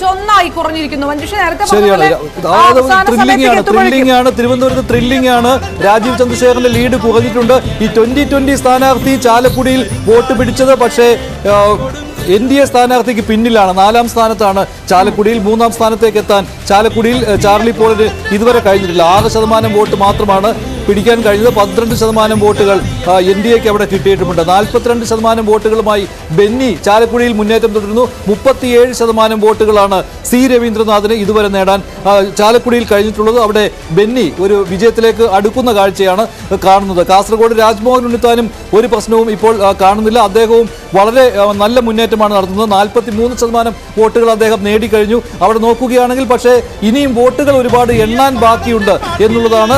101 കുറഞ്ഞിരിക്കുന്നു. മഞ്ജുഷ നേരത്തെ തിരുവനന്തപുരത്ത് ത്രില്ലിംഗ് ആണ്. രാജീവ് ചന്ദ്രശേഖരന്റെ ലീഡ് കുറഞ്ഞിട്ടുണ്ട്. ഈ 2020 സ്ഥാനാർത്ഥി ചാലക്കുടിയിൽ വോട്ട് പിടിച്ചത്, പക്ഷേ NDA സ്ഥാനാർത്ഥിക്ക് പിന്നിലാണ്. 4ാം സ്ഥാനത്താണ് ചാലക്കുടിയിൽ. 3ാം സ്ഥാനത്തേക്ക് എത്താൻ ചാലക്കുടിയിൽ ചാർലി പോളിന് ഇതുവരെ കഴിഞ്ഞിട്ടില്ല. 6% വോട്ട് മാത്രമാണ് പിടിക്കാൻ കഴിഞ്ഞത്. 12% വോട്ടുകൾ NDAക്ക് അവിടെ കിട്ടിയിട്ടുമുണ്ട്. 42% വോട്ടുകളുമായി ബെന്നി ചാലക്കുടിയിൽ മുന്നേറ്റം തുടരുന്നു. 37% വോട്ടുകളാണ് C രവീന്ദ്രനാഥിന് ഇതുവരെ നേടാൻ ചാലക്കുടിയിൽ കഴിഞ്ഞിട്ടുള്ളത്. അവിടെ ബെന്നി ഒരു വിജയത്തിലേക്ക് അടുക്കുന്ന കാഴ്ചയാണ് കാണുന്നത്. കാസർഗോഡ് രാജ്മോഹൻ ഉണ്ണിത്താനും ഒരു പ്രശ്നവും ഇപ്പോൾ കാണുന്നില്ല. അദ്ദേഹവും വളരെ നല്ല മുന്നേറ്റമാണ് നടത്തുന്നത്. 43% വോട്ടുകൾ അദ്ദേഹം നേടിക്കഴിഞ്ഞു. അവിടെ നോക്കുകയാണെങ്കിൽ പക്ഷേ ഇനിയും വോട്ടുകൾ ഒരുപാട് എണ്ണാൻ ബാക്കിയുണ്ട് എന്നുള്ളതാണ്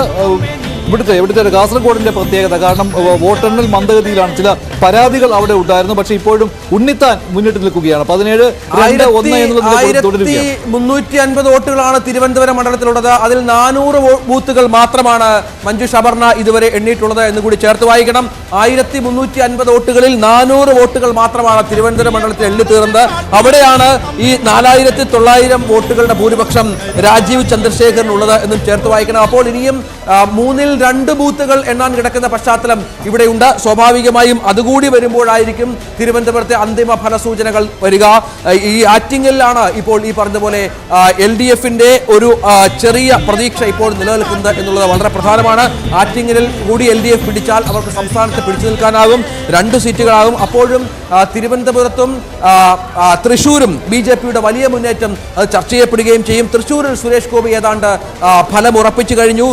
ഇവിടുത്തെ കാസർഗോഡിന്റെ പ്രത്യേകത. കാരണം വോട്ടെണ്ണൽ മന്ദഗതിയിലാണ്. ചില പരാതികൾ അവിടെ ഉണ്ടായിരുന്നു. പക്ഷേ ഇപ്പോഴും ഉണ്ണിത്താൻ മുന്നിട്ട് നിൽക്കുകയാണ്. 17-350 വോട്ടുകളാണ് തിരുവനന്തപുരം മണ്ഡലത്തിലുള്ളത്. അതിൽ 400 ബൂത്തുകൾ മാത്രമാണ് മഞ്ജുഷ അപർണ ഇതുവരെ എണ്ണിയിട്ടുള്ളത് എന്ന് കൂടി ചേർത്ത് വായിക്കണം. 1350 വോട്ടുകളിൽ 400 വോട്ടുകൾ മാത്രമാണ് തിരുവനന്തപുരം മണ്ഡലത്തിൽ എണ്ണി തീർന്നത്. അവിടെയാണ് ഈ 4900 വോട്ടുകളുടെ ഭൂരിപക്ഷം രാജീവ് ചന്ദ്രശേഖരനുള്ളത് എന്നും ചേർത്ത് വായിക്കണം. അപ്പോൾ ഇനിയും 3-ൽ 2 ബൂത്തുകൾ എണ്ണാൻ കിടക്കുന്ന പശ്ചാത്തലം ഇവിടെയുണ്ട്. സ്വാഭാവികമായും അതുകൂടി വരുമ്പോഴായിരിക്കും തിരുവനന്തപുരത്തെ അന്തിമ ഫലസൂചനകൾ വരിക. ഈ ആറ്റിങ്ങലിലാണ് ഇപ്പോൾ ഈ പറഞ്ഞതുപോലെ LDFന്റെ ഒരു ചെറിയ പ്രതീക്ഷ ഇപ്പോൾ നിലനിൽക്കുന്നത് എന്നുള്ളത് വളരെ പ്രധാനമാണ്. ആറ്റിങ്ങലിൽ കൂടി LDF പിടിച്ചാൽ അവർക്ക് സംസ്ഥാനത്ത് പിടിച്ചു നിൽക്കാനാകും. 2 സീറ്റുകളാകും. അപ്പോഴും തിരുവനന്തപുരത്തും തൃശ്ശൂരും BJPയുടെ വലിയ മുന്നേറ്റം അത് ചർച്ച ചെയ്യപ്പെടുകയും ചെയ്യും. തൃശ്ശൂരിൽ സുരേഷ് ഗോപി ഏതാണ്ട് ഫലം ഉറപ്പിച്ചു കഴിഞ്ഞു.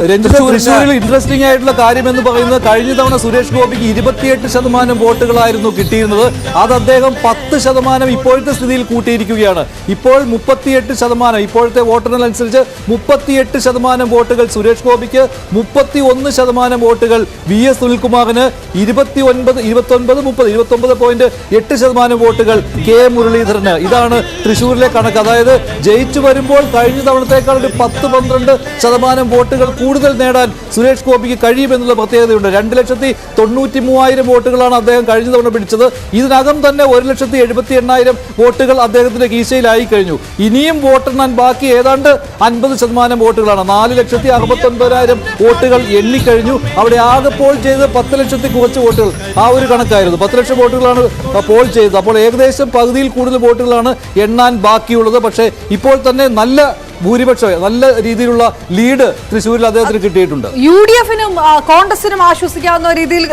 ഇൻട്രസ്റ്റിംഗ് ആയിട്ടുള്ള കാര്യം എന്ന് പറയുന്നത് കഴിഞ്ഞ തവണ സുരേഷ് ഗോപിക്ക് 28% വോട്ടുകളായിരുന്നു കിട്ടിയിരുന്നത്. അത് അദ്ദേഹം 10% ഇപ്പോഴത്തെ സ്ഥിതിയിൽ കൂട്ടിയിരിക്കുകയാണ്. ഇപ്പോൾ 38%. ഇപ്പോഴത്തെ വോട്ടെണ്ണൽ അനുസരിച്ച് 38% വോട്ടുകൾ സുരേഷ് ഗോപിക്ക്, 31% വോട്ടുകൾ VS സുനിൽകുമാറിന്, 29.8% വോട്ടുകൾ K മുരളീധരന്. ഇതാണ് തൃശ്ശൂരിലെ കണക്ക്. അതായത് ജയിച്ചു വരുമ്പോൾ കഴിഞ്ഞ തവണത്തേക്കാൾ ഒരു 10-12% വോട്ടുകൾ കൂടുതൽ നേടാൻ സുരേഷ് ഗോപിക്ക് കഴിയുമെന്നുള്ള പ്രത്യേകതയുണ്ട്. 2,93,000 വോട്ടുകളാണ് അദ്ദേഹം കഴിഞ്ഞ തവണ പിടിച്ചത്. ഇതിനകം തന്നെ 1,78,000 വോട്ടുകൾ അദ്ദേഹത്തിന്റെ കീശയിലായി കഴിഞ്ഞു. ഇനിയും വോട്ടെണ്ണാൻ ബാക്കി ഏതാണ്ട് 50% വോട്ടുകളാണ്. 4,69,000 വോട്ടുകൾ എണ്ണിക്കഴിഞ്ഞു. അവിടെ ആകെ പോൾ ചെയ്ത് 10 ലക്ഷത്തിൽ കുറച്ച് വോട്ടുകൾ, ആ ഒരു കണക്കായിരുന്നു. 10 ലക്ഷം വോട്ടുകളാണ് പോൾ ചെയ്തത്. അപ്പോൾ ഏകദേശം പകുതിയിൽ കൂടുതൽ വോട്ടുകളാണ് എണ്ണാൻ ബാക്കിയുള്ളത്. പക്ഷേ ഇപ്പോൾ തന്നെ നല്ല ഭൂരിപക്ഷം, നല്ല രീതിയിലുള്ള ലീഡ് തൃശ്ശൂരിൽ അദ്ദേഹത്തിന് കിട്ടിയിട്ടുണ്ട്. UDFനും കോൺഗ്രസിനും ആശ്വസിക്കാവുന്ന രീതിയിൽ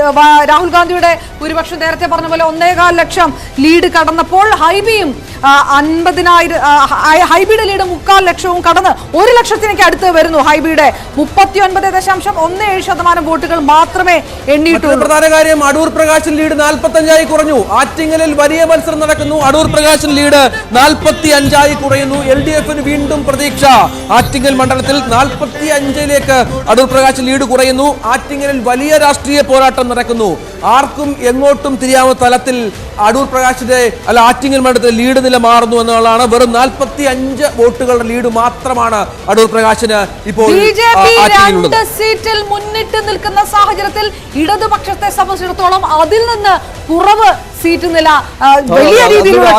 രാഹുൽ ഗാന്ധിയുടെ ഭൂരിപക്ഷം നേരത്തെ പറഞ്ഞ പോലെ 1.25 ലക്ഷം ലീഡ് കടന്നപ്പോൾ ഹൈബിയും 50,000, ഹൈബിയുടെ ലീഡ് 3/4 ലക്ഷവും കടന്ന് 1 ലക്ഷത്തിലേക്ക് അടുത്ത് വരുന്നു. ഹൈബിയുടെ 39.17% വോട്ടുകൾ മാത്രമേ എണ്ണിയിട്ടുള്ളൂ. പ്രധാന കാര്യം, അടൂർ പ്രകാശൻ ലീഡ് 45 കുറഞ്ഞു. ആറ്റിങ്ങലിൽ വലിയ മത്സരം നടക്കുന്നു. അടൂർ പ്രകാശൻ ലീഡ് 45 കുറയുന്നു. LDFന് വീണ്ടും പ്രതീക്ഷ. ആറ്റിങ്ങൽ മണ്ഡലത്തിൽ 45ലേക്ക് അടൂർ പ്രകാശൻ ലീഡ് കുറയുന്നു. ആറ്റിങ്ങലിൽ വലിയ രാഷ്ട്രീയ പോരാട്ടം നടക്കുന്നു. ആർക്കും എങ്ങോട്ടും തിരിയാവുന്ന തലത്തിൽ അടൂർ പ്രകാശിന്റെ ആറ്റിങ്ങൽ മണ്ഡലത്തിൽ ലീഡ് നില മാറുന്നു എന്നുള്ളതാണ്. വെറും 45 വോട്ടുകളുടെ ലീഡ് മാത്രമാണ് അടൂർ പ്രകാശിന് ഇപ്പോൾ സീറ്റിൽ മുന്നിട്ട് നിൽക്കുന്ന സാഹചര്യത്തിൽ ഇടതുപക്ഷത്തെ സംബന്ധിച്ചിടത്തോളം അതിൽ നിന്ന് കുറവ് സീറ്റ് നില വലിയ രീതിയിലുള്ള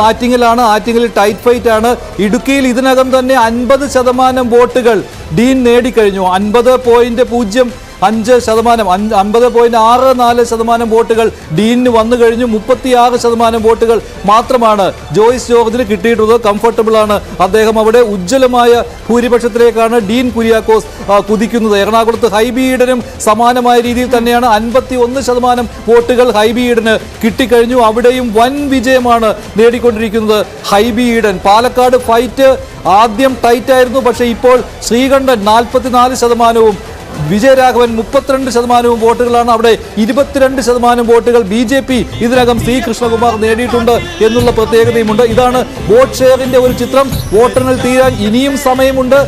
ആറ്റിങ്ങലാണ്. ആറ്റിങ്ങലിൽ ടൈറ്റ് ഫൈറ്റ് ആണ്. ഇടുക്കിയിൽ ഇതിനകം തന്നെ 50% വോട്ടുകൾ ഡീൻ നേടിക്കഴിഞ്ഞു. 50.05%, 50.64% വോട്ടുകൾ ഡീനിന് വന്നു കഴിഞ്ഞു. 36% വോട്ടുകൾ മാത്രമാണ് ജോയ്സ് ജോർജിന് കിട്ടിയിട്ടുള്ളത്. കംഫർട്ടബിൾ ആണ് അദ്ദേഹം. അവിടെ ഉജ്ജ്വലമായ ഭൂരിപക്ഷത്തിലേക്കാണ് ഡീൻ കുര്യാക്കോസ് കുതിക്കുന്നത്. എറണാകുളത്ത് ഹൈബി ഈഡനും സമാനമായ രീതിയിൽ തന്നെയാണ്. 51% വോട്ടുകൾ ഹൈബി ഈഡന് കിട്ടിക്കഴിഞ്ഞു. അവിടെയും വൻ വിജയമാണ് നേടിക്കൊണ്ടിരിക്കുന്നത് ഹൈബി ഈഡൻ. പാലക്കാട് ഫൈറ്റ് ആദ്യം ടൈറ്റ് ആയിരുന്നു. പക്ഷേ ഇപ്പോൾ ശ്രീകണ്ഠൻ 44%, വിജയരാഘവൻ 32% വോട്ടുകളാണ്. അവിടെ 22% വോട്ടുകൾ BJP ഇതിനകം C കൃഷ്ണകുമാർ നേടിയിട്ടുണ്ട് എന്നുള്ള പ്രത്യേകതയുമുണ്ട്. ഇതാണ് വോട്ട് ഷെയറിന്റെ ഒരു ചിത്രം. വോട്ടെണ്ണൽ തീരാൻ ഇനിയും സമയമുണ്ട്.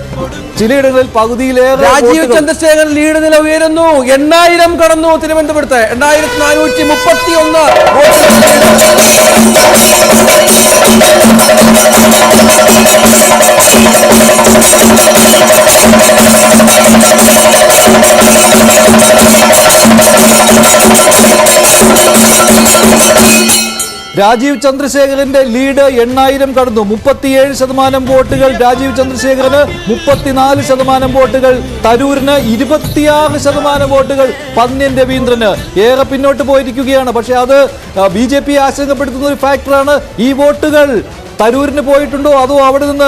ചിലയിടങ്ങളിൽ പകുതിയിലേറെ. രാജീവ് ചന്ദ്രശേഖരൻ ലീഡ് നില ഉയരുന്നു. 8,000 കടന്നു. തിരുവനന്തപുരത്ത് 8,431 2 രാജീവ് ചന്ദ്രശേഖരന്റെ ലീഡ് 8000 കടന്നു. 37% വോട്ടുകൾ രാജീവ് ചന്ദ്രശേഖരന്, 34% വോട്ടുകൾ തരൂരിന്, 26% വോട്ടുകൾ പന്ന്യൻ രവീന്ദ്രന്. ഏറെ പിന്നോട്ട് പോയിരിക്കുകയാണ്. പക്ഷെ അത് BJP ആശങ്കപ്പെടുത്തുന്ന ഒരു ഫാക്ടറാണ്. ഈ വോട്ടുകൾ തരൂരിന് പോയിട്ടുണ്ടോ അതോ അവിടെ നിന്ന്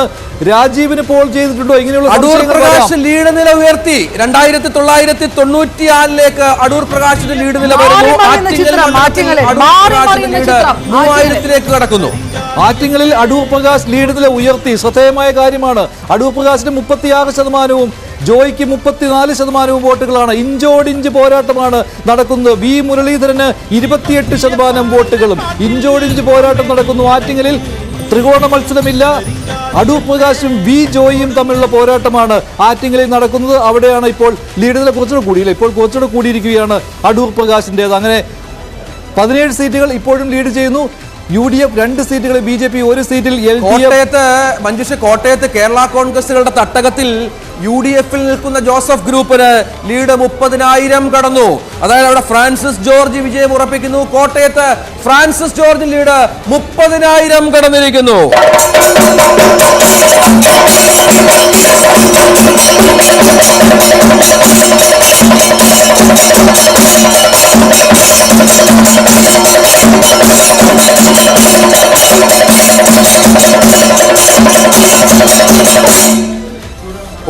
രാജീവിന് പോൾ ചെയ്തിട്ടുണ്ടോ? ഇങ്ങനെയുള്ള അടൂർ പ്രകാശ് ലീഡ് നില ഉയർത്തി. 2994 അടൂർ പ്രകാശിന്റെ ലീഡ് നില വരുന്നു. 3000 കടക്കുന്നു. ആറ്റിങ്ങലിൽ അടൂർ പ്രകാശ് ലീഡ് നില ഉയർത്തി. ശ്രദ്ധേയമായ കാര്യമാണ്. അടൂർ പ്രകാശിന് 36%, ജോയ്ക്ക് 34% വോട്ടുകളാണ്. ഇഞ്ചോടിഞ്ച് പോരാട്ടമാണ് നടക്കുന്നത്. വി മുരളീധരന് 28% വോട്ടുകളും. ഇഞ്ചോടിഞ്ച് പോരാട്ടം നടക്കുന്നു. ആറ്റിങ്ങലിൽ ത്രികോണ മത്സരമില്ല. അടൂർ പ്രകാശും വി ജോയിയും തമ്മിലുള്ള പോരാട്ടമാണ് ആറ്റിങ്ങലിൽ നടക്കുന്നത്. അവിടെയാണ് ഇപ്പോൾ ലീഡ് നില കുറച്ചുകൂടെ കൂടിയില്ല. ഇപ്പോൾ കുറച്ചുകൂടെ കൂടിയിരിക്കുകയാണ് അടൂർ പ്രകാശിൻ്റെത്. അങ്ങനെ 17 സീറ്റുകൾ ഇപ്പോഴും ലീഡ് ചെയ്യുന്നു. UDF 2 സീറ്റുകൾ, BJP 1 സീറ്റിൽ, കോട്ടയത്ത് കേരള കോൺഗ്രസുകളുടെ തട്ടകത്തിൽ UDF-ൽ നിൽക്കുന്ന ജോസഫ് ഗ്രൂപ്പിന് ലീഡ് 30,000 കടന്നു. അതായത് അവിടെ ഫ്രാൻസിസ് ജോർജ് വിജയം ഉറപ്പിക്കുന്നു. കോട്ടയത്ത് ഫ്രാൻസിസ് ജോർജ് ലീഡ് 30,000 കടന്നിരിക്കുന്നു.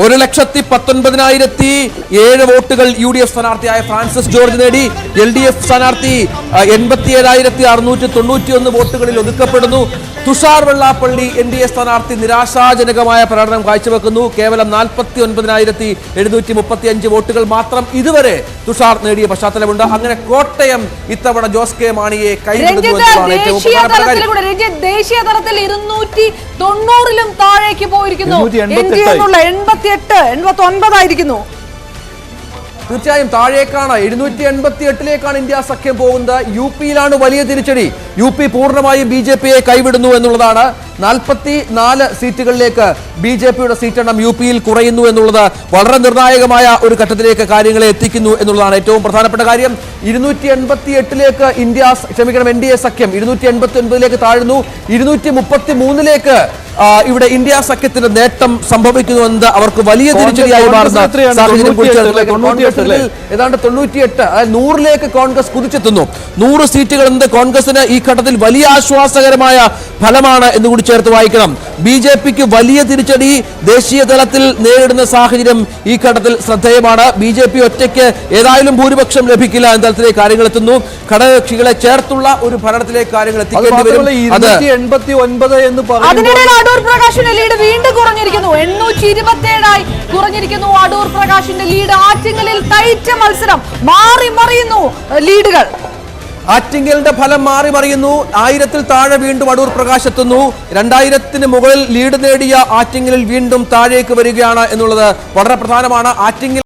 ഒരു 1,19,007 വോട്ടുകൾ UDF സ്ഥാനാർത്ഥിയായ ഫ്രാൻസിസ് ജോർജ് നേടി. LDF സ്ഥാനാർത്ഥി 87,691 വോട്ടുകളിൽ ഒതുക്കപ്പെടുന്നു. തുഷാർ വെള്ളാപ്പള്ളി NDA സ്ഥാനാർത്ഥി നിരാശാജനകമായ പ്രകടനം കാഴ്ചവെക്കുന്നു. കേവലം 49,735 വോട്ടുകൾ മാത്രം ഇതുവരെ തുഷാർ നേടിയ പശ്ചാത്തലമുണ്ട്. അങ്ങനെ കോട്ടയം ഇത്തവണ ജോസ് കെ മാണിയെ കൈവിടുന്നു. ദേശീയ തലത്തിൽ 290-ലും താഴേക്ക് പോയിരിക്കുന്നു. 89 ആയിരിക്കുന്നു. തീർച്ചയായും താഴേക്കാണ്. 788-ലേക്കാണ് ഇന്ത്യ സഖ്യം പോകുന്നത്. UP-യിലാണ് വലിയ തിരിച്ചടി. UP പൂർണ്ണമായും BJP-യെ കൈവിടുന്നു എന്നുള്ളതാണ്. 44 സീറ്റുകളിലേക്ക് BJP-യുടെ സീറ്റെണ്ണം UP-യിൽ കുറയുന്നു എന്നുള്ളത് വളരെ നിർണായകമായ ഒരു ഘട്ടത്തിലേക്ക് കാര്യങ്ങളെ എത്തിക്കുന്നു എന്നുള്ളതാണ് ഏറ്റവും പ്രധാനപ്പെട്ട കാര്യം. 288-ലേക്ക് NDA സഖ്യം 289-ലേക്ക് താഴ്ന്നു. 233-ലേക്ക് ഇവിടെ ഇന്ത്യ സഖ്യത്തിന്റെ നേട്ടം സംഭവിക്കുന്നുവെന്നത് അവർക്ക് വലിയ തിരിച്ചടിയായി മാറുന്ന സാഹചര്യം ഏതാണ്ട് 98, 100-ലേക്ക് കോൺഗ്രസ് കുതിച്ചെത്തുന്നു. 100 സീറ്റുകൾ എന്നത് കോൺഗ്രസിന് ഈ ഘട്ടത്തിൽ വലിയ ആശ്വാസകരമായ ഫലമാണ് എന്നുകൂടി ചേർത്ത് വായിക്കണം. BJP-ക്ക് വലിയ തിരിച്ചടി ദേശീയ തലത്തിൽ നേരിടുന്ന സാഹചര്യം ഈ ഘട്ടത്തിൽ ശ്രദ്ധേയമാണ്. BJP ഒറ്റയ്ക്ക് ഏതായാലും ഭൂരിപക്ഷം ലഭിക്കില്ല എന്ന തരത്തിലേക്ക് കാര്യങ്ങൾ എത്തുന്നു. ഘടകകക്ഷികളെ ചേർത്തുള്ള ഒരു ഭരണത്തിലേക്ക് കാര്യങ്ങൾ എത്തിക്കേണ്ടി വരും. 289 എന്ന് പറയുന്നത് അടൂർ പ്രകാശിന്റെ ലീഡ് വീണ്ടും കുറഞ്ഞിരിക്കുന്നു. 827 കുറഞ്ഞിരിക്കുന്നു അടൂർ പ്രകാശിന്റെ ലീഡ്. ആറ്റിങ്ങലിൽ ടൈറ്റ് മത്സരം, മാറി മറിയുന്നു ലീഡുകൾ. ആറ്റിങ്ങലിന്റെ ഫലം മാറി മറിയുന്നു. 1000-ൽ താഴെ വീണ്ടും അടൂർ പ്രകാശ് എത്തുന്നു. 2000-ന് മുകളിൽ ലീഡ് നേടിയ ആറ്റിങ്ങലിൽ വീണ്ടും താഴേക്ക് വരികയാണ് എന്നുള്ളത് വളരെ പ്രധാനമാണ്. ആറ്റിങ്ങൽ